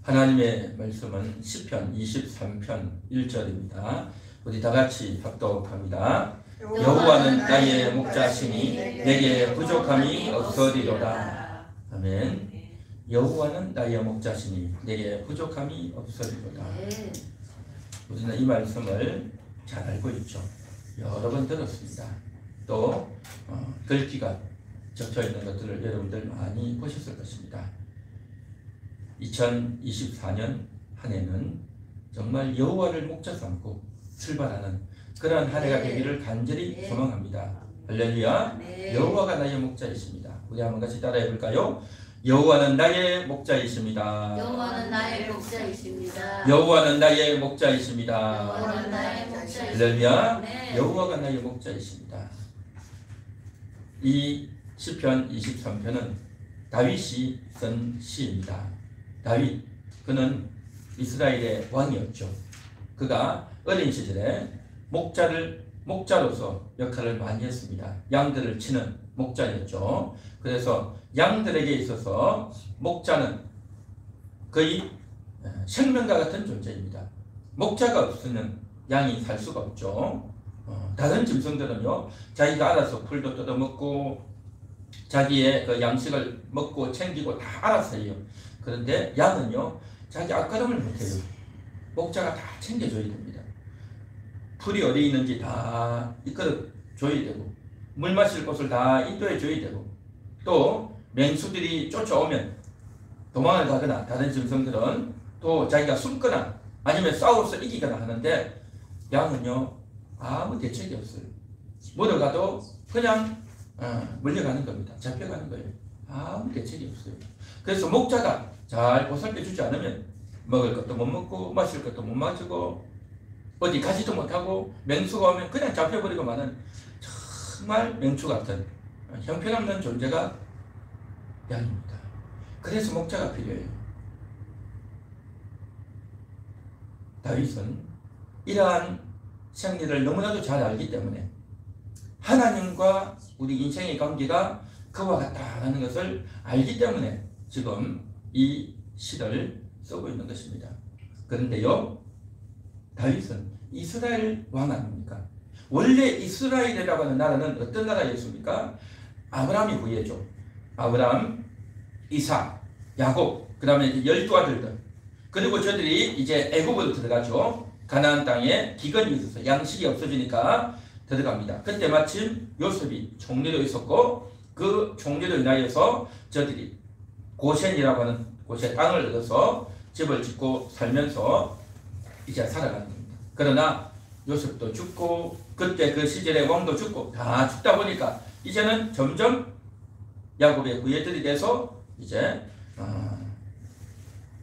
하나님의 말씀은 시편 23편 1절입니다. 우리 다 같이 합독합니다. 여호와는 나의 목자시니 내게 부족함이 없으리로다. 아멘. 여호와는 나의 목자시니 내게 부족함이 없으리로다. 우리는 이 말씀을 잘 알고 있죠. 여러 번 들었습니다. 또 글귀가 적혀있는 것들을 여러분들 많이 보셨을 것입니다. 2024년 한 해는 정말 여호와를 목자 삼고 출발하는 그러한 한 해가 되기를 간절히 소망합니다. 할렐루야. 여호와가 나의 목자이십니다. 우리 한번 같이 따라해 볼까요? 여호와는 나의 목자이십니다. 여호와는 나의 목자이십니다. 여호와는 나의 목자이십니다. 여호와는 나의 목자이십니다. 할렐루야. 여호와가 나의 목자이십니다. 이 시편 23편은 다윗이 쓴 시입니다. 다윗, 그는 이스라엘의 왕이었죠. 그가 어린 시절에 목자로서 역할을 많이 했습니다. 양들을 치는 목자였죠. 그래서 양들에게 있어서 목자는 거의 생명과 같은 존재입니다. 목자가 없으면 양이 살 수가 없죠. 다른 짐승들은요, 자기가 알아서 풀도 뜯어먹고 자기의 그 양식을 먹고 챙기고 다 알아서 해요. 그런데 양은요, 자기 앞가림을 못해요. 목자가 다 챙겨줘야 됩니다. 풀이 어디 있는지 다 이끌어줘야 되고, 물 마실 곳을 다 인도해줘야 되고, 또 맹수들이 쫓아오면 도망을 가거나 다른 짐승들은 또 자기가 숨거나 아니면 싸워서 이기거나 하는데, 양은요 아무 대책이 없어요. 물어가도 그냥 물려가는 겁니다. 잡혀가는 거예요. 아무 대책이 없어요. 그래서 목자가 잘 보살펴 주지 않으면 먹을 것도 못 먹고 마실 것도 못 마시고 어디 가지도 못하고, 맹수가 오면 그냥 잡혀버리고 마는 정말 맹추 같은 형편없는 존재가 양입니다. 그래서 목자가 필요해요. 다윗은 이러한 생리를 너무나도 잘 알기 때문에 하나님과 우리 인생의 관계가 그와 같다는 것을 알기 때문에 지금 이 시를 쓰고 있는 것입니다. 그런데요, 다윗은 이스라엘 왕 아닙니까? 원래 이스라엘이라고 하는 나라는 어떤 나라였습니까? 아브라함이 후예죠. 아브라함, 이삭, 야곱, 그 다음에 12아들들, 그리고 저들이 이제 애굽으로 들어가죠. 가나안 땅에 기근이 있어서 양식이 없어지니까 들어갑니다. 그때 마침 요셉이 총리로 있었고, 그 총리로 인하여서 저들이 고센이라고 하는 곳에 땅을 얻어서 집을 짓고 살면서 이제 살아가는 겁니다. 그러나 요셉도 죽고 그때 그 시절의 왕도 죽고 다 죽다 보니까 이제는 점점 야곱의 후예들이 돼서 이제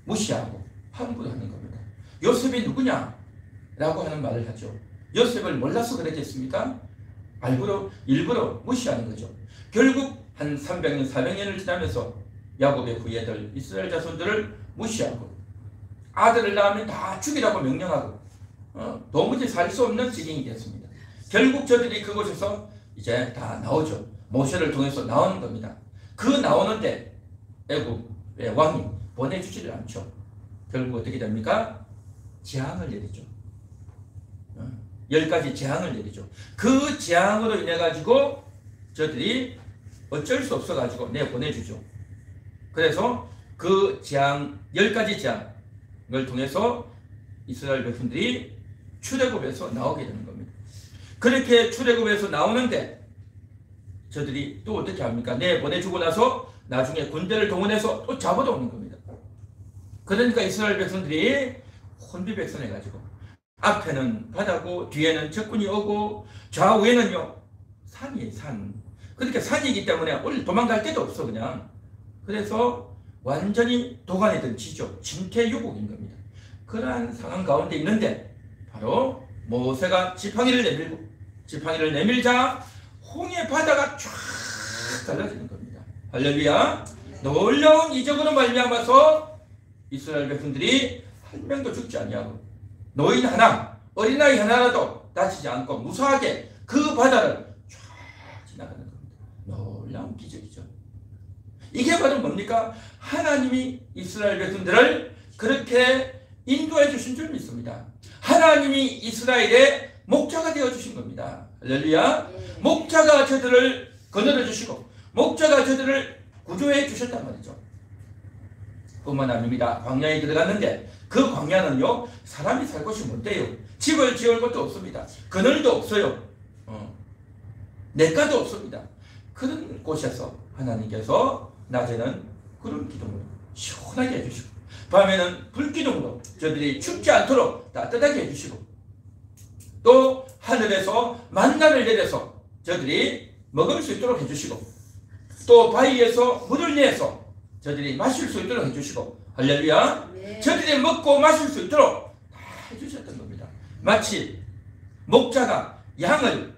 무시하고 함부로 하는 겁니다. 요셉이 누구냐? 라고 하는 말을 하죠. 요셉을 몰라서 그랬겠습니까? 일부러 무시하는 거죠. 결국 한 300년, 400년을 지나면서 야곱의 후예들, 이스라엘 자손들을 무시하고 아들을 낳으면 다 죽이라고 명령하고 도무지 살 수 없는 지경이 됐습니다. 결국 저들이 그곳에서 이제 다 나오죠. 모세를 통해서 나오는 겁니다. 그 나오는데 애굽의 왕이 보내주지를 않죠. 결국 어떻게 됩니까? 재앙을 내리죠. 10가지 재앙을 내리죠. 그 재앙으로 인해 가지고 저들이 어쩔 수 없어 가지고 내보내주죠. 그래서 그 재앙, 10가지 재앙을 통해서 이스라엘 백성들이 출애굽에서 나오게 되는 겁니다. 그렇게 출애굽에서 나오는데 저들이 또 어떻게 합니까? 내보내주고 나서 나중에 군대를 동원해서 또 잡아다 오는 겁니다. 그러니까 이스라엘 백성들이 혼비백산해 가지고 앞에는 바다고 뒤에는 적군이 오고 좌우에는요 산이에요, 산. 그러니까 산이기 때문에 도망갈 데도 없어 그냥. 그래서 완전히 도간에 든 지죠. 진퇴유복인 겁니다. 그러한 상황 가운데 있는데 바로 모세가 지팡이를 내밀자 홍해 바다가 쫙 갈라지는 겁니다. 할렐루야. 놀라운 이적으로 말미암아서 이스라엘 백성들이 한 명도 죽지 아니하고 노인 하나, 어린아이 하나라도 다치지 않고 무사하게 그 바다를 쫙 지나가는 겁니다. 놀라운 기적이죠. 이게 바로 뭡니까? 하나님이 이스라엘 백성들을 그렇게 인도해 주신 줄 믿습니다. 하나님이 이스라엘의 목자가 되어 주신 겁니다. 할렐루야. 목자가 저들을 거느려 주시고 목자가 저들을 구조해 주셨단 말이죠. 뿐만 아닙니다. 광야에 들어갔는데 그 광야는요 사람이 살 곳이 못 돼요. 집을 지을 것도 없습니다. 그늘도 없어요. 냇가도 없습니다. 그런 곳에서 하나님께서 낮에는 구름 기둥으로 시원하게 해주시고 밤에는 불기둥으로 저들이 춥지 않도록 따뜻하게 해주시고 또 하늘에서 만나를 내려서 저들이 먹을 수 있도록 해주시고 또 바위에서 물을 내서 저들이 마실 수 있도록 해주시고 할렐루야. 네. 저들이 먹고 마실 수 있도록 다 해주셨던 겁니다. 마치 목자가 양을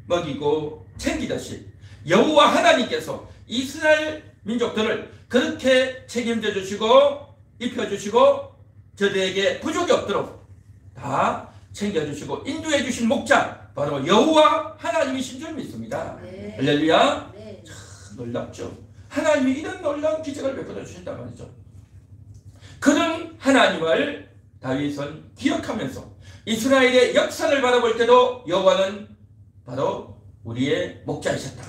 먹이고 챙기듯이 여호와 하나님께서 이스라엘 민족들을 그렇게 책임져 주시고 입혀주시고 저들에게 부족이 없도록 다 챙겨주시고 인도해 주신 목자 바로 여호와 하나님이신 줄 믿습니다. 네. 할렐루야. 네. 참 놀랍죠. 하나님이 이런 놀라운 기적을 베풀어 주신단 말이죠. 그런 하나님을 다윗은 기억하면서 이스라엘의 역사를 바라볼 때도 여호와는 바로 우리의 목자이셨다.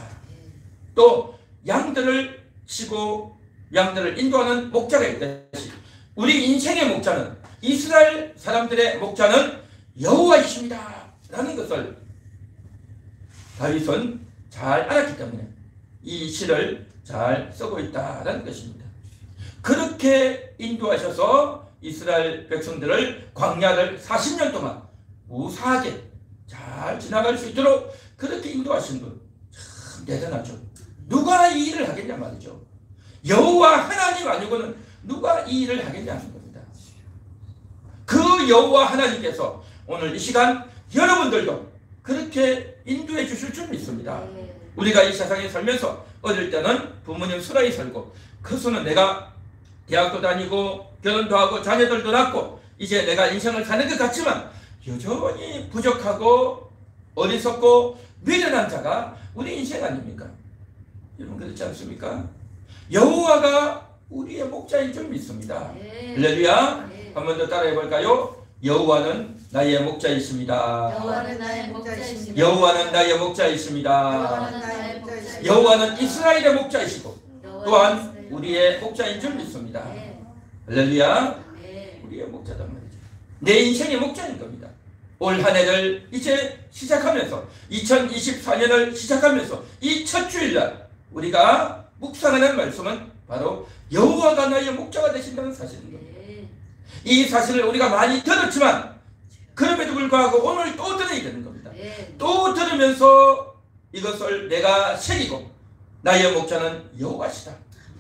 또 양들을 치고 양들을 인도하는 목자가 있듯이 우리 인생의 목자는 이스라엘 사람들의 목자는 여호와이십니다 라는 것을 다윗은 잘 알았기 때문에 이 시를 잘 쓰고 있다라는 것입니다. 그렇게 인도하셔서 이스라엘 백성들을 광야를 40년 동안 무사하게 잘 지나갈 수 있도록 그렇게 인도하신 분 참 대단하죠. 누가 이 일을 하겠냐 말이죠. 여호와 하나님 아니고는 누가 이 일을 하겠냐는 겁니다. 그 여호와 하나님께서 오늘 이 시간 여러분들도 그렇게 인도해 주실 줄 믿습니다. 우리가 이 세상에 살면서 어릴 때는 부모님 수라이 살고 커서는 내가 대학도 다니고 결혼도 하고 자녀들도 낳고 이제 내가 인생을 사는 것 같지만 여전히 부족하고 어리석고 미련한 자가 우리 인생 아닙니까? 여러분 그렇지 않습니까? 여호와가 우리의 목자인 줄 믿습니다. 할렐루야. 한 번 더 따라해 볼까요? 여호와는 나의 목자이십니다. 여호와는 나의 목자이십니다. 여호와는 나의 목자이십니다. 여호와는 나의 목자이십니다. 여호와는 이스라엘의 목자이시고 또한 우리의 목자인 줄 믿습니다. 네. 할렐루야. 네. 우리의 목자단 말이죠. 내 인생의 목자인 겁니다. 올 한 해를 이제 시작하면서 2024년을 시작하면서 이 첫 주일날 우리가 묵상하는 말씀은 바로 여호와가 나의 목자가 되신다는 사실입니다. 네. 이 사실을 우리가 많이 들었지만 그럼에도 불구하고 오늘 또 들어야 되는 겁니다. 네. 또 들으면서 이것을 내가 새기고 나의 목자는 여호와시다.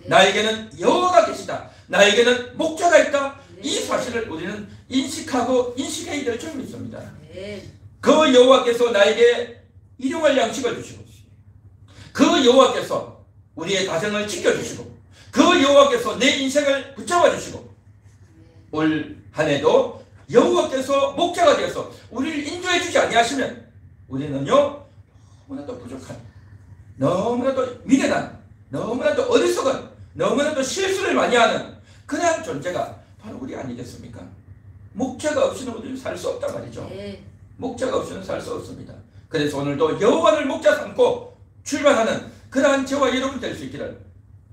네. 나에게는 여호와가 계시다. 나에게는 목자가 있다. 네. 이 사실을 우리는 인식하고 인식해야 될 줄 믿습니다. 네. 그 여호와께서 나에게 일용할 양식을 주시고 그 여호와께서 우리의 가정을 지켜주시고 그 여호와께서 내 인생을 붙잡아 주시고 올 한 해도 여호와께서 목자가 되어서 우리를 인도해 주지 아니하시면 우리는요 너무나도 부족한 너무나도 미련한 너무나도 어리석은 너무나도 실수를 많이 하는 그러한 존재가 바로 우리 아니겠습니까? 목자가 없이는 우리는 살 수 없단 말이죠. 네. 목자가 없이는 살 수 없습니다. 그래서 오늘도 여호와를 목자 삼고 출발하는 그러한 저와 여러분 될 수 있기를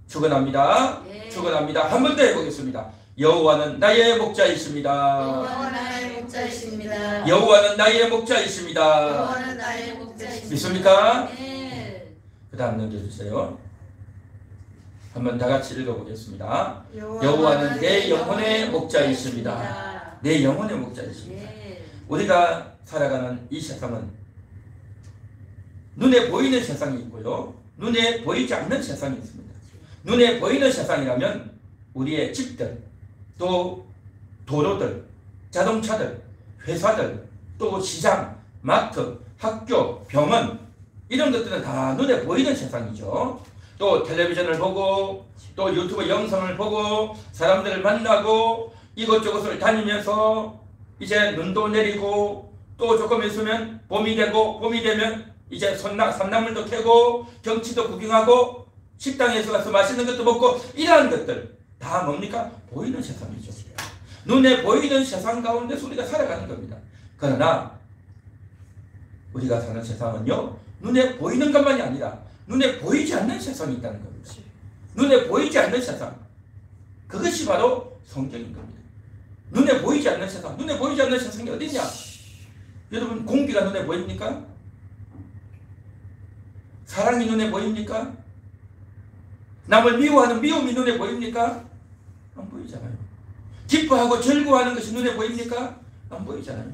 축원합니다. 네. 축원합니다. 한 번 더 해보겠습니다. 여호와는 나의 목자이십니다. 여호와는 나의 목자이십니다. 여호와는 나의 목자이십니다. 여호와는 나의 목자이십니다. 믿습니까? 네. 그 다음 넘겨주세요. 한번 다 같이 읽어보겠습니다. 여호와는 내 영혼의 목자이십니다. 내 영혼의 목자이십니다. 네. 우리가 살아가는 이 세상은 눈에 보이는 세상이 있고요. 눈에 보이지 않는 세상이 있습니다. 눈에 보이는 세상이라면 우리의 집들, 또 도로들, 자동차들, 회사들, 또 시장, 마트, 학교, 병원 이런 것들은 다 눈에 보이는 세상이죠. 또 텔레비전을 보고 또 유튜브 영상을 보고 사람들을 만나고 이것저것을 다니면서 이제 눈도 내리고 또 조금 있으면 봄이 되고 봄이 되면 이제 산나물도 캐고 경치도 구경하고 식당에서 가서 맛있는 것도 먹고 이러한 것들 다 뭡니까? 보이는 세상이죠. 눈에 보이는 세상 가운데서 우리가 살아가는 겁니다. 그러나 우리가 사는 세상은요, 눈에 보이는 것만이 아니라 눈에 보이지 않는 세상이 있다는 겁니다. 눈에 보이지 않는 세상, 그것이 바로 성경인 겁니다. 눈에 보이지 않는 세상, 눈에 보이지 않는 세상이 어디냐? 여러분, 공기가 눈에 보입니까? 사랑이 눈에 보입니까? 남을 미워하는 미움이 눈에 보입니까? 안 보이잖아요. 기뻐하고 즐거워하는 것이 눈에 보입니까? 안 보이잖아요.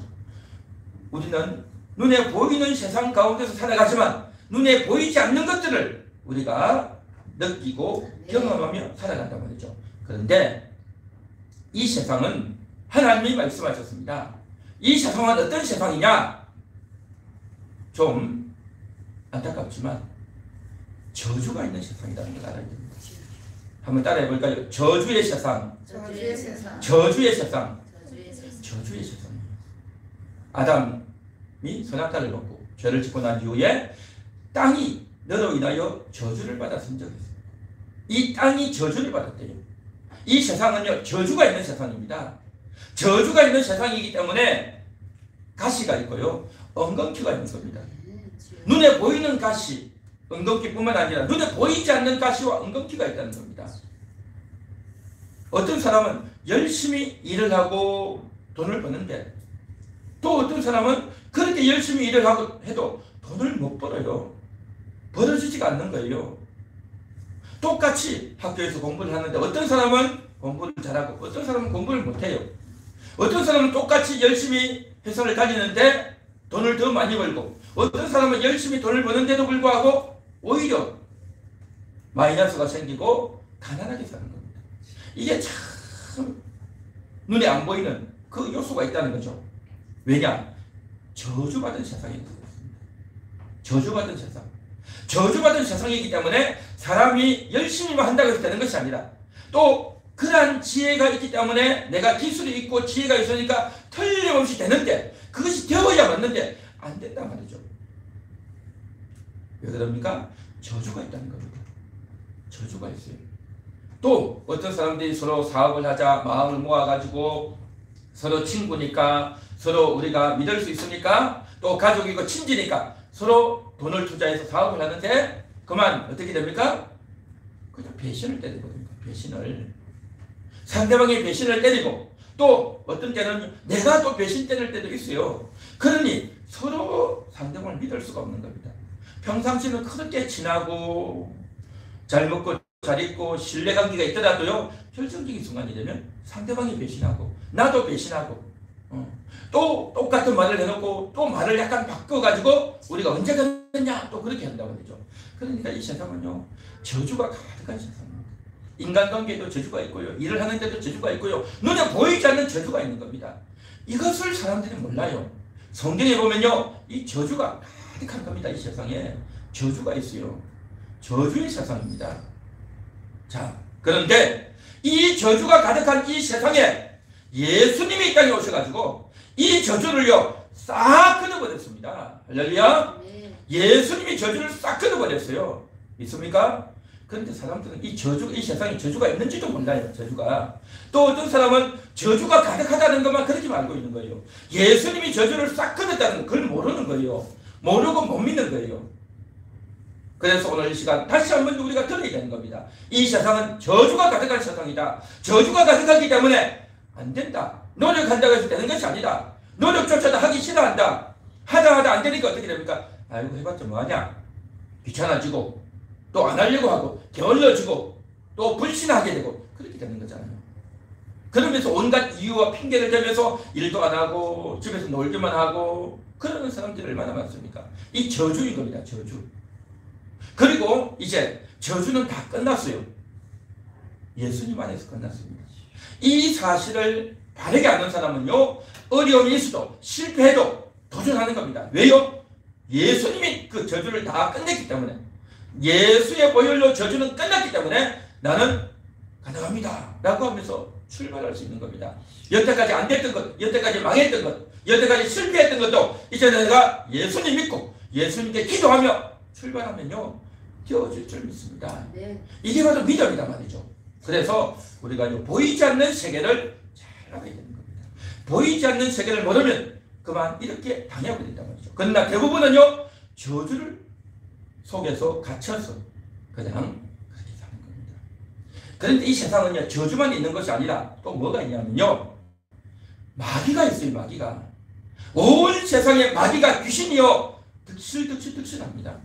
우리는 눈에 보이는 세상 가운데서 살아가지만 눈에 보이지 않는 것들을 우리가 느끼고 경험하며 살아간단 말이죠. 그런데 이 세상은 하나님이 말씀하셨습니다. 이 세상은 어떤 세상이냐? 좀 안타깝지만 저주가 있는 세상이라는 걸 알아야 됩니다. 한번 따라해 볼까요? 저주의 세상. 저주의 세상. 저주의 세상. 저주의 세상. 저주의 세상이에요. 아담이 선악과를 먹고 죄를 짓고 난 이후에 땅이 너로 인하여 저주를 받았은 적이 있어요. 이 땅이 저주를 받았대요. 이 세상은요, 저주가 있는 세상입니다. 저주가 있는 세상이기 때문에 가시가 있고요, 엉겅퀴가 있는 겁니다. 눈에 보이는 가시, 엉겅퀴뿐만 아니라 눈에 보이지 않는 가시와 엉겅퀴가 있다는 겁니다. 어떤 사람은 열심히 일을 하고 돈을 버는데, 또 어떤 사람은 그렇게 열심히 일을 하고 해도 돈을 못 벌어요. 벌어지지가 않는 거예요. 똑같이 학교에서 공부를 하는데 어떤 사람은 공부를 잘하고 어떤 사람은 공부를 못해요. 어떤 사람은 똑같이 열심히 회사를 다니는데 돈을 더 많이 벌고, 어떤 사람은 열심히 돈을 버는데도 불구하고 오히려 마이너스가 생기고 가난하게 사는 겁니다. 이게 참 눈에 안 보이는 그 요소가 있다는 거죠. 왜냐? 저주받은 세상이 있습니다. 저주받은 세상. 저주받은 세상이기 때문에 사람이 열심히만 한다고 해서 되는 것이 아니라, 또 그러한 지혜가 있기 때문에 내가 기술이 있고 지혜가 있으니까 틀림없이 되는데, 그것이 되어야 맞는데 안 된단 말이죠. 왜 그럽니까? 저주가 있다는 겁니다. 저주가 있어요. 또 어떤 사람들이 서로 사업을 하자 마음을 모아가지고 서로 친구니까, 서로 우리가 믿을 수 있으니까, 또 가족이고 친지니까 서로 돈을 투자해서 사업을 하는데 그만 어떻게 됩니까? 그냥 배신을 때리거든요. 배신을. 상대방의 배신을 때리고, 또 어떤 때는 내가 또 배신 때릴 때도 있어요. 그러니 서로 상대방을 믿을 수가 없는 겁니다. 평상시는 그렇게 친하고 잘 먹고 잘 입고 신뢰관계가 있더라도요, 결정적인 순간이 되면 상대방이 배신하고 나도 배신하고 또 똑같은 말을 해놓고 또 말을 약간 바꿔가지고 우리가 언제 그랬냐 또 그렇게 한다고 그러죠. 그러니까 이 세상은요, 저주가 가득한 세상입니다. 인간관계에도 저주가 있고요, 일을 하는데도 저주가 있고요, 눈에 보이지 않는 저주가 있는 겁니다. 이것을 사람들이 몰라요. 성경에 보면요, 이 저주가 가득한 겁니다. 이 세상에 저주가 있어요. 저주의 세상입니다. 자, 그런데 이 저주가 가득한 이 세상에 예수님이 이 땅에 오셔가지고 이 저주를요 싹 끊어버렸습니다. 할렐루야. 예수님이 저주를 싹 끊어버렸어요. 믿습니까? 그런데 사람들은 이 세상에 저주가 있는지도 몰라요. 저주가. 또 어떤 사람은 저주가 가득하다는 것만 그렇게 알고 있는 거예요. 예수님이 저주를 싹 끊었다는 걸 모르는 거예요. 모르고 못 믿는 거예요. 그래서 오늘 이 시간 다시 한번 우리가 들어야 되는 겁니다. 이 세상은 저주가 가득한 세상이다. 저주가 가득하기 때문에 안 된다. 노력한다고 해서 되는 것이 아니다. 노력조차도 하기 싫어한다. 하다 안 되니까 어떻게 됩니까? 아이고 해봤자 뭐하냐. 귀찮아지고 또 안 하려고 하고 게을러지고 또 불신하게 되고 그렇게 되는 거잖아요. 그러면서 온갖 이유와 핑계를 대면서 일도 안 하고 집에서 놀기만 하고 그러는 사람들이 얼마나 많습니까? 이 저주인 겁니다. 저주. 그리고 이제 저주는 다 끝났어요. 예수님 안에서 끝났습니다. 이 사실을 바르게 아는 사람은요, 어려움이 있어도 실패해도 도전하는 겁니다. 왜요? 예수님이 그 저주를 다 끝냈기 때문에, 예수의 보혈로 저주는 끝났기 때문에 나는 가능합니다 라고 하면서 출발할 수 있는 겁니다. 여태까지 안 됐던 것, 여태까지 망했던 것, 여태까지 실패했던 것도 이제 내가 예수님 믿고 예수님께 기도하며 출발하면요 되어질 줄 믿습니다. 이게 바로 믿음이란 말이죠. 그래서 우리가 보이지 않는 세계를 잘 살아가야 되는 겁니다. 보이지 않는 세계를 모르면 그만 이렇게 당하게 된단 말이죠. 그러나 대부분은요, 저주를 속에서 갇혀서 그냥 그렇게 사는 겁니다. 그런데 이 세상은요, 저주만 있는 것이 아니라 또 뭐가 있냐면요, 마귀가 있어요. 마귀가. 온 세상에 마귀가 귀신이요 득실합니다.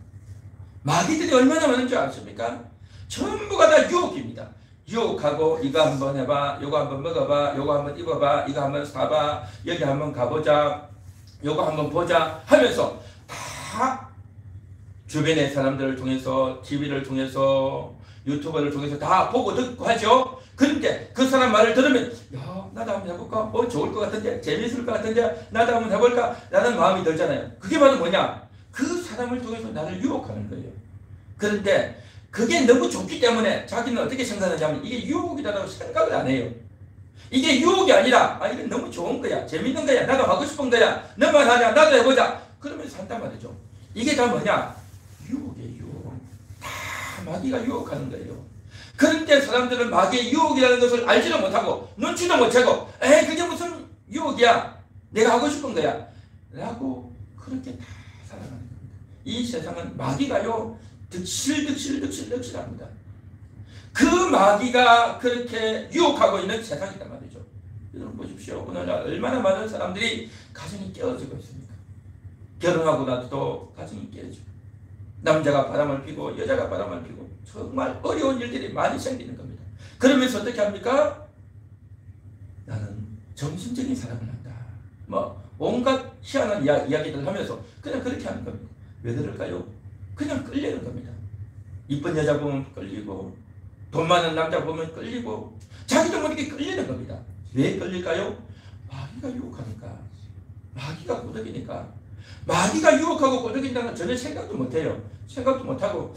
마귀들이 얼마나 많은 줄 아십니까? 전부가 다 유혹입니다. 유혹하고 이거 한번 해봐, 이거 한번 먹어봐, 이거 한번 입어봐, 이거 한번 사봐, 여기 한번 가보자, 이거 한번 보자 하면서 다 주변의 사람들을 통해서, TV를 통해서, 유튜브를 통해서 다 보고 듣고 하죠. 그런데 그 사람 말을 들으면 야, 나도 한번 해볼까? 좋을 것 같은데, 재미있을 것 같은데, 나도 한번 해볼까? 라는 마음이 들잖아요. 그게 바로 뭐냐? 그 사람을 통해서 나를 유혹하는 거예요. 그런데 그게 너무 좋기 때문에 자기는 어떻게 생각하냐면 이게 유혹이라고 생각을 안 해요. 이게 유혹이 아니라 이건 너무 좋은 거야, 재밌는 거야, 나도 하고 싶은 거야, 너만 하냐, 나도 해보자, 그러면서 산단 말이죠. 이게 다 뭐냐? 유혹이에요. 유혹. 다 마귀가 유혹하는 거예요. 그런데 사람들은 마귀의 유혹이라는 것을 알지도 못하고 눈치도 못 채고 그게 무슨 유혹이야, 내가 하고 싶은 거야 라고 그렇게 다 살아가는 겁니다. 이 세상은 마귀가요 득실합니다. 그 마귀가 그렇게 유혹하고 있는 세상이란 말이죠. 여러분 보십시오. 오늘날 얼마나 많은 사람들이 가정이 깨어지고 있습니까? 결혼하고 나도 가정이 깨어지고, 남자가 바람을 피고 여자가 바람을 피고 정말 어려운 일들이 많이 생기는 겁니다. 그러면서 어떻게 합니까? 나는 정신적인 사랑을 한다, 온갖 희한한 이야기들을 하면서 그냥 그렇게 하는 겁니다. 왜 그럴까요? 그냥 끌리는 겁니다. 이쁜 여자 보면 끌리고, 돈 많은 남자 보면 끌리고, 자기도 모르게 끌리는 겁니다. 왜 끌릴까요? 마귀가 유혹하니까, 마귀가 꼬드기니까. 마귀가 유혹하고 꼬드긴다는 건 전혀 생각도 못해요. 생각도 못하고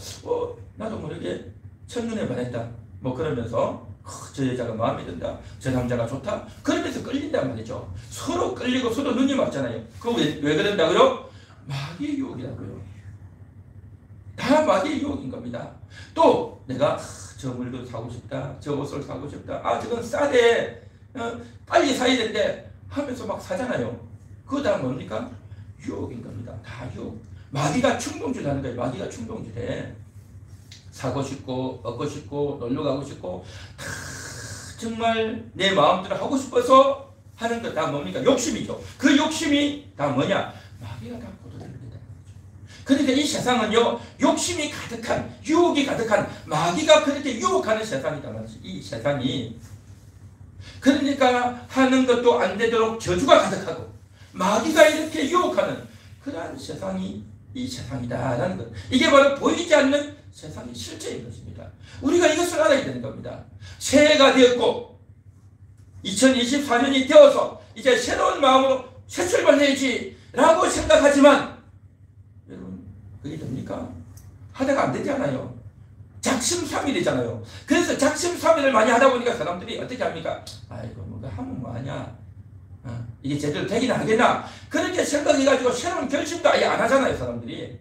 나도 모르게 첫눈에 반했다, 그러면서 저 여자가 마음에 든다, 저 남자가 좋다, 그러면서 끌린단 말이죠. 서로 끌리고 서로 눈이 맞잖아요. 그거 왜 그런다고요? 마귀의 유혹이라고요. 다 마귀의 유혹인 겁니다. 또 내가 저 물건 사고 싶다, 저 옷을 사고 싶다, 저건 싸대, 빨리 사야 된대 하면서 막 사잖아요. 그거 다 뭡니까? 유혹인 겁니다. 다 유혹. 마귀가 충동질 하는 거예요. 마귀가 충동질해. 사고 싶고, 얻고 싶고, 놀러 가고 싶고, 다 정말 내 마음대로 하고 싶어서 하는 거 다 뭡니까? 욕심이죠. 그 욕심이 다 뭐냐? 마귀가 다 꼬드깁니다. 그러니까 이 세상은요, 욕심이 가득한, 유혹이 가득한, 마귀가 그렇게 유혹하는 세상이다 말이지. 이 세상이. 그러니까 하는 것도 안 되도록 저주가 가득하고 마귀가 이렇게 유혹하는 그러한 세상이 이 세상이다라는 것. 이게 바로 보이지 않는 세상의 실제인 것입니다. 우리가 이것을 알아야 되는 겁니다. 새해가 되었고 2024년이 되어서 이제 새로운 마음으로 새 출발해야지 라고 생각하지만 여러분, 그게 됩니까? 하다가 안 되잖아요. 작심삼일이잖아요. 그래서 작심삼일을 많이 하다 보니까 사람들이 어떻게 합니까? 아이고 뭐가 하면 뭐하냐, 이게 제대로 되기나 하겠나, 그렇게 생각해가지고 새로운 결심도 아예 안 하잖아요. 사람들이.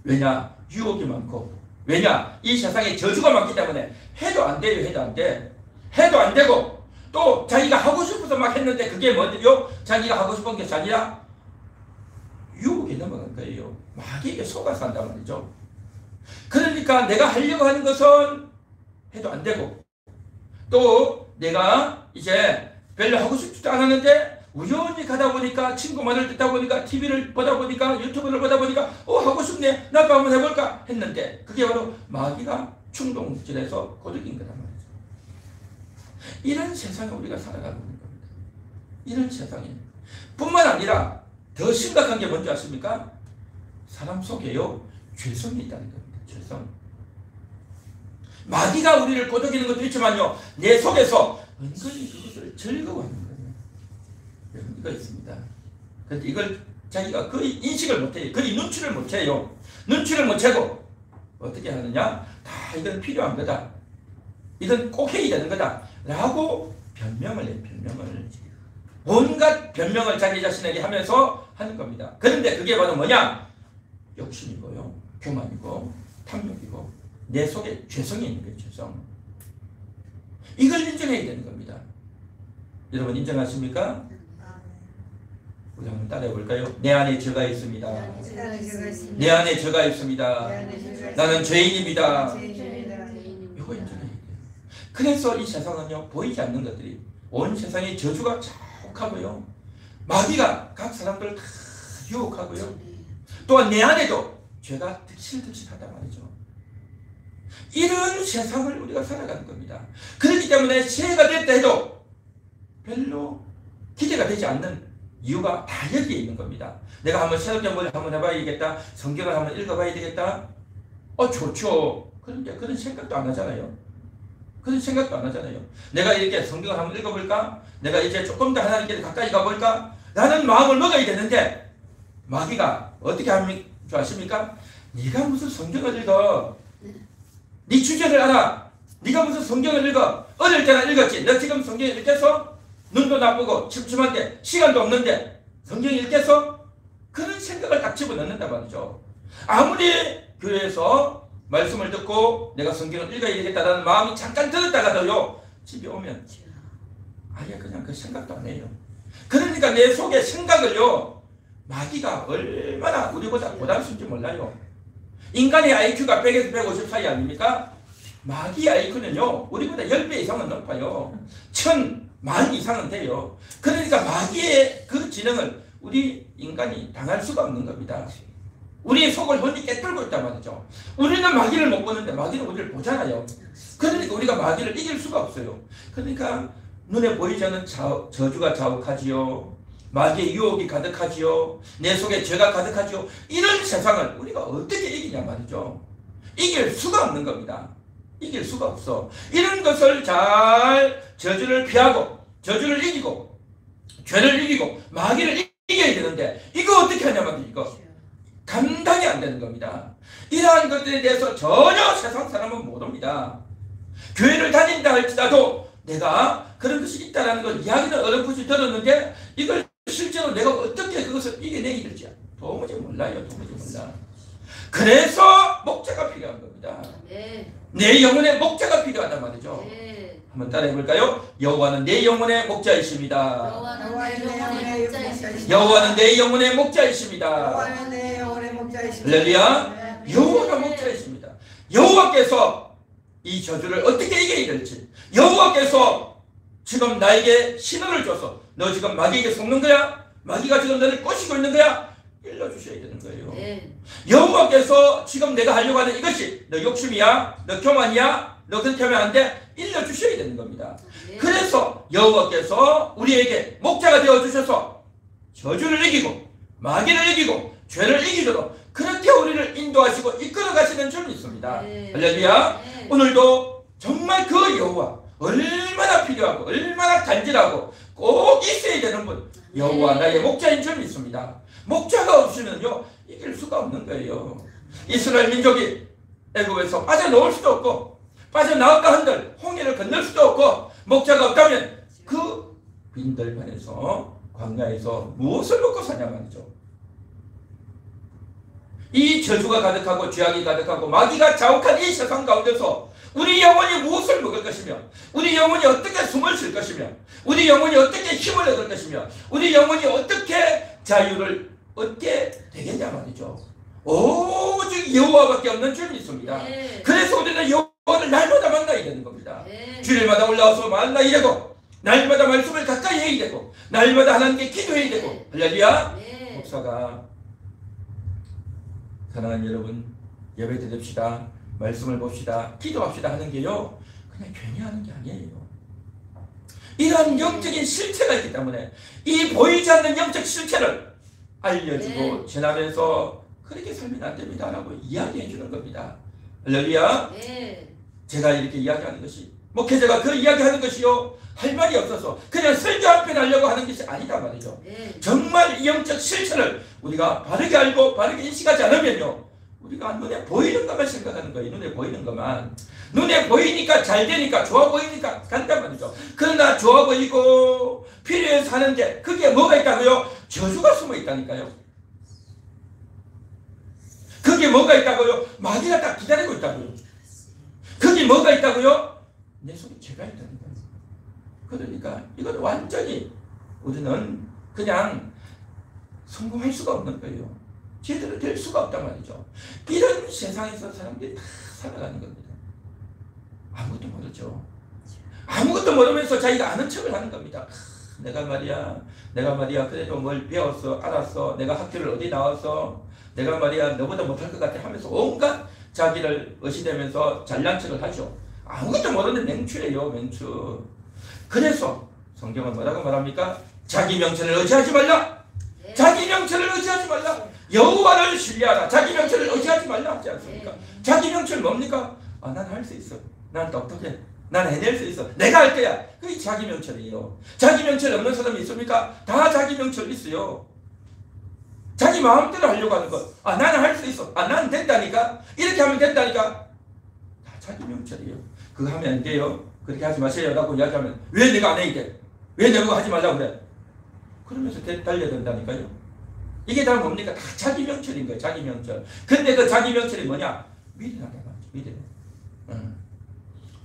왜냐? 유혹이 많고, 왜냐? 이 세상에 저주가 많기 때문에 해도 안 돼요. 해도 안 돼. 해도 안 되고, 또 자기가 하고 싶어서 막 했는데 그게 뭐요? 자기가 하고 싶은 것이 아니라 유혹에 넘어간 거예요. 마귀에게 속아서 한단 말이죠. 그러니까 내가 하려고 하는 것은 해도 안 되고, 또 내가 이제 별로 하고 싶지도 않았는데 우연히 가다 보니까, 친구 말을 듣다 보니까, TV를 보다 보니까, 유튜브를 보다 보니까 하고 싶네, 나도 한번 해볼까 했는데 그게 바로 마귀가 충동질해서 꼬드긴 거란 말이죠. 이런 세상에 우리가 살아가고 있는 겁니다. 이런 세상에 뿐만 아니라 더 심각한 게 뭔지 아십니까? 사람 속에요, 죄성이 있다는 겁니다. 죄성. 마귀가 우리를 꼬드기는 것도 있지만요, 내 속에서 은근히 그것을 즐거워하는 거예요. 이거 있습니다. 그런데 이걸 자기가 거의 인식을 못해요. 거의 눈치를 못 채요. 눈치를 못 채고 어떻게 하느냐? 다 이건 필요한 거다, 이건 꼭 해야 되는 거다 라고 변명을 해요. 변명을. 온갖 변명을 자기 자신에게 하면서 하는 겁니다. 그런데 그게 바로 뭐냐? 욕심이고요, 교만이고, 탐욕이고, 내 속에 죄성이 있는 거예요. 죄성. 이걸 인정해야 되는 겁니다. 여러분 인정하십니까? 우리 한번 따라해 볼까요? 내 안에 죄가 있습니다. 내 안에 죄가 있습니다. 나는 죄인입니다. 이거 인정해야 돼요. 그래서 이 세상은요, 보이지 않는 것들이, 온 세상의 저주가 자욱하고요, 마귀가 각 사람들을 다 유혹하고요, 또한 내 안에도 죄가 득실득실하다 말이죠. 이런 세상을 우리가 살아가는 겁니다. 그렇기 때문에 새해가 됐다 해도 별로 기대가 되지 않는 이유가 다 여기에 있는 겁니다. 내가 한번 새롭게 뭘 한번 해봐야겠다, 성경을 한번 읽어봐야 되겠다, 좋죠. 그런데 그런 생각도 안 하잖아요. 그런 생각도 안 하잖아요. 내가 이렇게 성경을 한번 읽어볼까? 내가 이제 조금 더 하나님께 가까이 가볼까? 라는 마음을 먹어야 되는데, 마귀가 어떻게 하는 줄 아십니까? 네가 무슨 성경을 읽어? 네 주제를 알아. 네가 무슨 성경을 읽어? 어릴 때나 읽었지. 너 지금 성경 읽겠어? 눈도 나쁘고 침침한데 시간도 없는데 성경 읽겠어? 그런 생각을 딱 집어넣는단 말이죠. 아무리 교회에서 말씀을 듣고 내가 성경을 읽어야 되겠다는 마음이 잠깐 들었다가도요, 집에 오면 아예 그냥 그 생각도 안 해요. 그러니까 내 속에 생각을요, 마귀가 얼마나 우리보다 고단수인지 몰라요. 인간의 IQ가 100에서 150 사이 아닙니까? 마귀 IQ는요, 우리보다 10배 이상은 높아요. 1000만 이상은 돼요. 그러니까 마귀의 그 지능을 우리 인간이 당할 수가 없는 겁니다. 우리의 속을 혼이 깨뚫고 있단 말이죠. 우리는 마귀를 못 보는데 마귀는 우리를 보잖아요. 그러니까 우리가 마귀를 이길 수가 없어요. 그러니까 눈에 보이지 않는 저주가 자욱하지요. 마귀의 유혹이 가득하지요. 내 속에 죄가 가득하지요. 이런 세상을 우리가 어떻게 이기냐 말이죠. 이길 수가 없는 겁니다. 이길 수가 없어. 이런 것을 잘 저주를 피하고 저주를 이기고 죄를 이기고 마귀를 이겨야 되는데, 이거 어떻게 하냐면 이거 감당이 안 되는 겁니다. 이러한 것들에 대해서 전혀 세상 사람은 못 옵니다. 교회를 다닌다 할지라도 내가 그런 것이 있다는 걸 이야기는 어렴풋이 들었는데, 이걸 실제로 내가 어떻게 그것을 이겨내야 될지 도무지 몰라요. 도무지 몰라. 그래서 목자가 필요한 겁니다. 내 영혼의 목자가 필요하단 말이죠. 한번 따라해 볼까요? 여호와는 내 영혼의 목자이십니다. 여호와는 내 영혼의 목자이십니다. 할렐루야. 여호와가 목자이십니다. 여호와께서 이 저주를 어떻게 이겨야 될지, 여호와께서 지금 나에게 신호를 줘서 너 지금 마귀에게 속는 거야? 마귀가 지금 너를 꼬시고 있는 거야? 일러주셔야 되는 거예요. 여호와께서 지금 내가 하려고 하는 이것이 너 욕심이야? 너 교만이야? 너 그렇게 하면 안 돼? 일러주셔야 되는 겁니다. 그래서 여호와께서 우리에게 목자가 되어주셔서 저주를 이기고 마귀를 이기고 죄를 이기도록 그렇게 우리를 인도하시고 이끌어 가시는 줄 믿습니다. 할렐루야. 오늘도 정말 그 여호와, 얼마나 필요하고 얼마나 간절하고 꼭 있어야 되는 분, 여호와 나의 목자인 줄 믿습니다. 목자가 없으면요, 이길 수가 없는 거예요. 이스라엘 민족이 애굽에서 빠져나올 수도 없고 빠져나올까 한들 홍해를 건널 수도 없고, 목자가 없다면 그 빈들판에서 광야에서 무엇을 먹고 사냐 말이죠. 이 저주가 가득하고 죄악이 가득하고 마귀가 자욱한 이 세상 가운데서 우리 영혼이 무엇을 먹을 것이며, 우리 영혼이 어떻게 숨을 쉴 것이며, 우리 영혼이 어떻게 힘을 얻을 것이며, 우리 영혼이 어떻게 자유를 얻게 되겠냐 말이죠. 오직 여호와밖에 없는 줄 믿습니다. 그래서 우리는 여호와를 날마다 만나야 되는 겁니다. 주일마다 올라와서 만나야 되고, 날마다 말씀을 가까이 해야 되고, 날마다 하나님께 기도해야 되고. 할렐루야. 목사가 사랑하는 여러분, 예배 드립시다, 말씀을 봅시다, 기도합시다 하는 게요, 그냥 괜히 하는 게 아니에요. 이러한 영적인 실체가 있기 때문에 이 보이지 않는 영적 실체를 알려주고 전하면서 그렇게 살면 안 됩니다 라고 이야기해 주는 겁니다. 할렐루야. 제가 이렇게 이야기하는 것이, 목회자가 그 이야기하는 것이요, 할 말이 없어서 그냥 설교 한 편 하려고 하는 것이 아니다 말이죠. 정말 이 영적 실체를 우리가 바르게 알고 바르게 인식하지 않으면요, 우리가 눈에 보이는 것만 생각하는 거예요. 눈에 보이는 것만. 눈에 보이니까 잘 되니까 좋아 보이니까 간단 말이죠. 그러나 좋아 보이고 필요해서 하는데 그게 뭐가 있다고요? 저주가 숨어 있다니까요. 그게 뭐가 있다고요? 마귀가 딱 기다리고 있다고요. 그게 뭐가 있다고요? 내 속에 죄가 있다는 거예요. 그러니까 이건 완전히 우리는 그냥 성공할 수가 없는 거예요. 제대로 될 수가 없단 말이죠. 이런 세상에서 사람들이 다 살아가는 겁니다. 아무것도 모르죠. 아무것도 모르면서 자기가 아는 척을 하는 겁니다. 내가 말이야 그래도 뭘 배웠어, 알았어, 내가 학교를 어디 나왔어, 내가 말이야 너보다 못할 것 같아 하면서 온갖 자기를 의시되면서 잘난 척을 하죠. 아무것도 모르는 맹추예요, 맹추. 그래서 성경은 뭐라고 말합니까? 자기 명철을 의지하지 말라. 자기 명철을 의지하지 말라. 여호와를 신뢰하라. 자기 명철을 의지하지 말라 하지 않습니까? 자기 명철 뭡니까? 난 할 수 있어. 난 똑똑해. 난 해낼 수 있어. 내가 할 거야. 그게 자기 명철이에요. 자기 명철 없는 사람이 있습니까? 다 자기 명철 있어요. 자기 마음대로 하려고 하는 것. 나는 할 수 있어. 나는 된다니까. 이렇게 하면 된다니까. 다 자기 명철이에요. 그거 하면 안 돼요. 그렇게 하지 마세요. 라고 이야기하면 왜 내가 안 해야 돼? 왜 내가 하지 말라고 그래? 그러면서 달려야 된다니까요. 이게 다 뭡니까? 다 자기 명철인 거예요. 자기 명철. 근데 그 자기 명철이 뭐냐? 밀어내가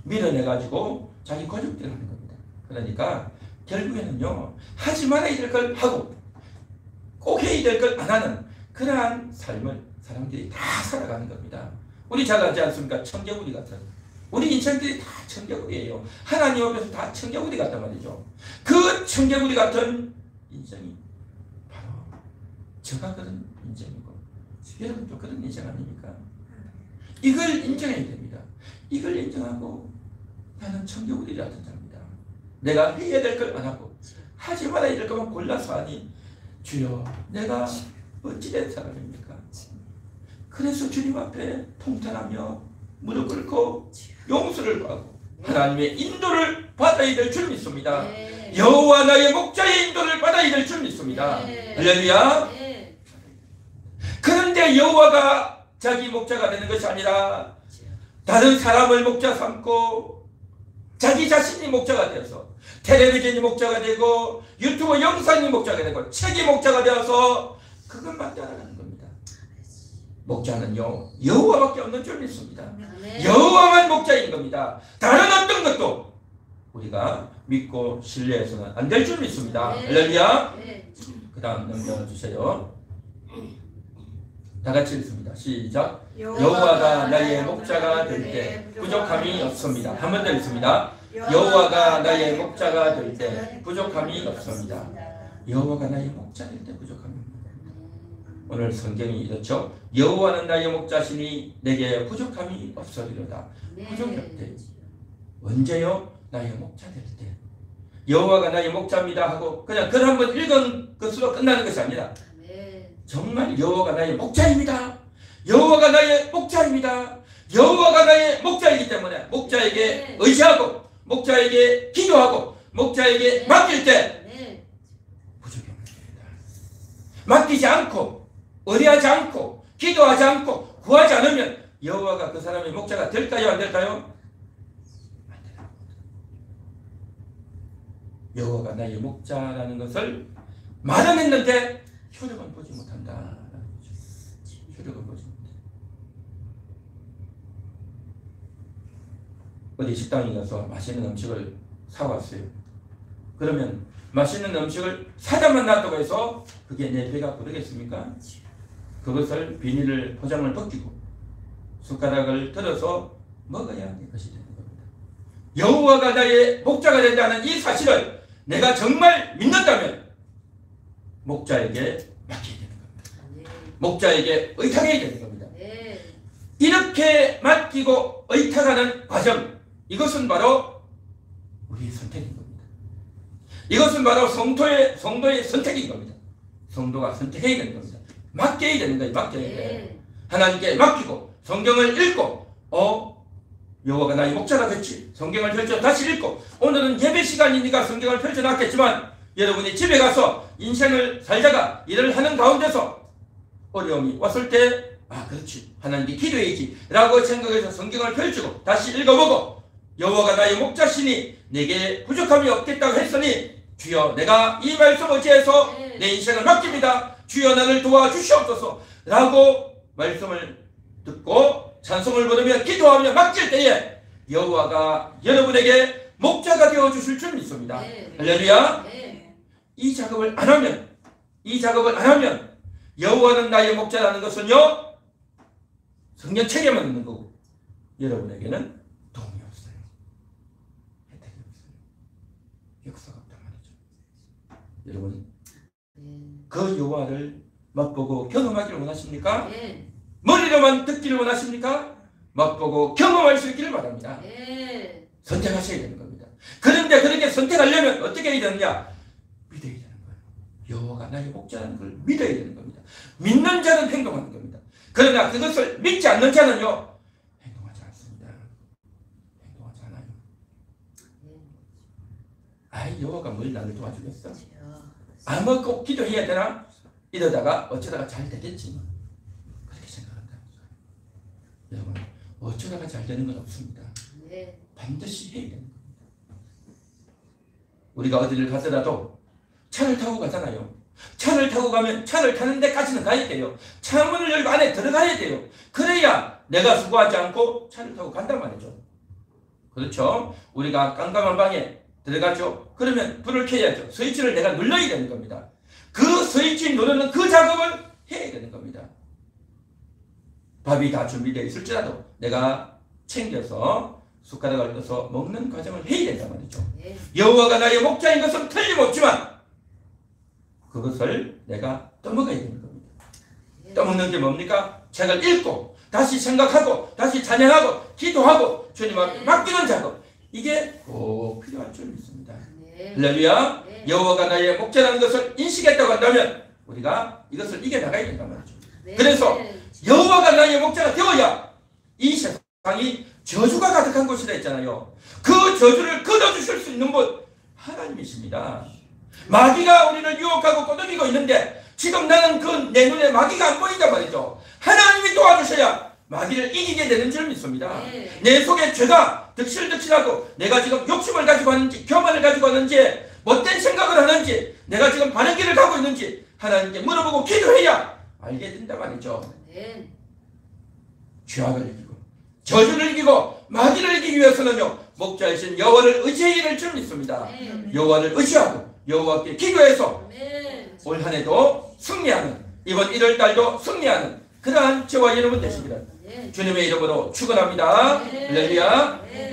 밀어내가지고 자기 고집대로 하는 겁니다. 그러니까 결국에는요, 하지 말아야 될 걸 하고 꼭 해야 될 걸 안 하는 그러한 삶을 사람들이 다 살아가는 겁니다. 우리 잘 알지 않습니까? 청개구리 같은. 우리 인생들이 다 청개구리예요. 하나님 앞에서 다 청개구리 같단 말이죠. 그 청개구리 같은 인생이 바로 저가 그런 인생이고 여러분도 그런 인생 아닙니까? 이걸 인정해야 됩니다. 이걸 인정하고 나는 청개구리 같은 자입니다. 내가 해야 될 걸 안 하고 하지 말아야 될 것만 골라서 하니 주여 내가 어찌된 사람입니까? 그래서 주님 앞에 통탄하며 무릎 꿇고 용서를 구하고 하나님의 인도를 받아야 될 줄 믿습니다. 여호와 나의 목자의 인도를 받아야 될 줄 믿습니다. 할렐루야. 그런데 여호와가 자기 목자가 되는 것이 아니라 다른 사람을 목자 삼고 자기 자신이 목자가 되어서 텔레비전이 목자가 되고 유튜브 영상이 목자가 되고 책이 목자가 되어서 그것만 따라가는 겁니다. 목자는요 여호와밖에 없는 줄 믿습니다. 여호와만 목자인 겁니다. 다른 어떤 것도 우리가 믿고 신뢰해서는 안 될 줄 믿습니다. 할렐루야. 그 다음 넘겨주세요. 다 같이 읽습니다. 시작. 여호와가 나의 목자가 될 때 부족함이 없습니다. 한 번 더 읽습니다. 여호와가 나의 목자가 될 때 부족함이 없습니다. 여호와가 나의 목자 될 때 부족함이 없습니다. 오늘 성경이 이렇죠. 여호와는 나의 목자시니 내게 부족함이 없으리로다. 부족이 없대. 언제요? 나의 목자 될 때. 여호와가 나의 목자입니다 하고 그냥 글 한번 읽은 것으로 끝나는 것이 아니라 정말 여호와가 나의 목자입니다. 여호와가 나의 목자입니다. 여호와가 나의 목자이기 때문에 목자에게 의지하고 목자에게 기도하고 목자에게 맡길 때 부족이 없습니다. 맡기지 않고 의뢰하지 않고 기도하지 않고 구하지 않으면 여호와가 그 사람의 목자가 될까요? 안 될까요? 안 됩니다. 여호와가 나의 목자라는 것을 말은 했는데 효력은 보지 못한다. 효력은 보지 못해. 어디 식당에 가서 맛있는 음식을 사왔어요. 그러면 맛있는 음식을 사다만 놔두고 해서 그게 내 배가 부르겠습니까? 그것을 비닐을 포장을 벗기고 숟가락을 들어서 먹어야 하는 것이 되는 겁니다. 여호와가 나의 목자가 된다는 이 사실을 내가 정말 믿는다면 목자에게 맡겨야 되는 겁니다. 목자에게 의탁해야 되는 겁니다. 이렇게 맡기고 의탁하는 과정, 이것은 바로 우리의 선택인 겁니다. 이것은 바로 성도의 선택인 겁니다. 성도가 선택해야 되는 겁니다. 맡겨야 되는 거예요. 맡겨야 돼. 하나님께 맡기고 성경을 읽고 여호와가 나의 목자라 했지. 성경을 펼쳐 다시 읽고 오늘은 예배 시간이니까 성경을 펼쳐놨겠지만 여러분이 집에 가서 인생을 살다가 일을 하는 가운데서 어려움이 왔을 때 그렇지 하나님께 기도해야지 라고 생각해서 성경을 펼치고 다시 읽어보고 여호와가 나의 목자시니 내게 부족함이 없겠다고 했으니 주여 내가 이 말씀 어지해서 내 인생을 맡깁니다. 주여 나를 도와주시옵소서 라고 말씀을 듣고 찬송을 부르며 기도하며 맡길 때에 여호와가 여러분에게 목자가 되어 주실 줄 믿습니다. 네. 할렐루야. 네. 이 작업을 안 하면 여호와는 나의 목자라는 것은요 성경 책에만 있는 거고 여러분에게는 도움이 없어요. 혜택이 없어요. 역사가 없단 말이죠. 여러분 그 여호와를 맛보고 경험하기를 원하십니까? 네. 머리로만 듣기를 원하십니까? 맛보고 경험할 수 있기를 바랍니다. 네. 선택하셔야 되는 겁니다. 그런데 그렇게 선택하려면 어떻게 해야 되느냐? 믿어야 되는 거예요. 여호와가 나의 목자라는 걸 믿어야 되는 겁니다. 믿는 자는 행동하는 겁니다. 그러나 그것을 믿지 않는 자는요 행동하지 않습니다. 행동하지 않아요. 아이 여호와가 뭘 나를 도와주겠어? 아무 꼭 기도해야 되나? 이러다가 어쩌다가 잘 되겠지. 그렇게 생각한다는 거예요. 여러분 어쩌다가 잘 되는 건 없습니다. 네. 반드시 해야 되는 겁니다. 우리가 어디를 가더라도 차를 타고 가잖아요. 차를 타고 가면 차를 타는 데까지는 가야 돼요. 차 문을 열고 안에 들어가야 돼요. 그래야 내가 수고하지 않고 차를 타고 간단 말이죠. 그렇죠? 우리가 깜깜한 방에 들어가죠. 그러면 불을 켜야죠. 스위치를 내가 눌러야 되는 겁니다. 그 스위치 누르는 그 작업을 해야 되는 겁니다. 밥이 다 준비되어 있을지라도 내가 챙겨서 숟가락을 떠서 먹는 과정을 해야 된단 말이죠. 네. 여호와가 나의 목자인 것은 틀림없지만 그것을 내가 떠먹어야 되는 겁니다. 떠먹는 게 뭡니까? 책을 읽고 다시 생각하고 다시 찬양하고 기도하고 주님 앞에 맡기는 작업, 이게 꼭 필요할 줄 믿습니다. 네. 할렐루야. 네. 여호와가 나의 목자라는 것을 인식했다고 한다면 우리가 이것을 이겨나가야 된단 말이죠. 네. 그래서 여호와가 나의 목자가 되어야 이 세상이 저주가 가득한 곳이라 했잖아요. 그 저주를 끊어주실 수 있는 분 하나님이십니다. 마귀가 우리를 유혹하고 꼬드기고 있는데 지금 나는 그 내 눈에 마귀가 안 보인단 말이죠. 하나님이 도와주셔야 마귀를 이기게 되는 줄 믿습니다. 네. 내 속에 죄가 득실득실하고 내가 지금 욕심을 가지고 하는지 교만을 가지고 하는지 못된 생각을 하는지 내가 지금 바른 길을 가고 있는지 하나님께 물어보고 기도해야 알게 된단 말이죠. 네. 죄악을 이기고 저주를 이기고 마귀를 이기기 위해서는요 목자이신 여호와를 의지해야 줄 믿습니다. 네. 여호와를 의지하고 여호와께 기도해서 네. 올 한 해도 승리하는, 이번 1월달도 승리하는 그러한 저와 여러분 되시기를 네. 주님의 이름으로 축원합니다. 네. 할렐루야. 네.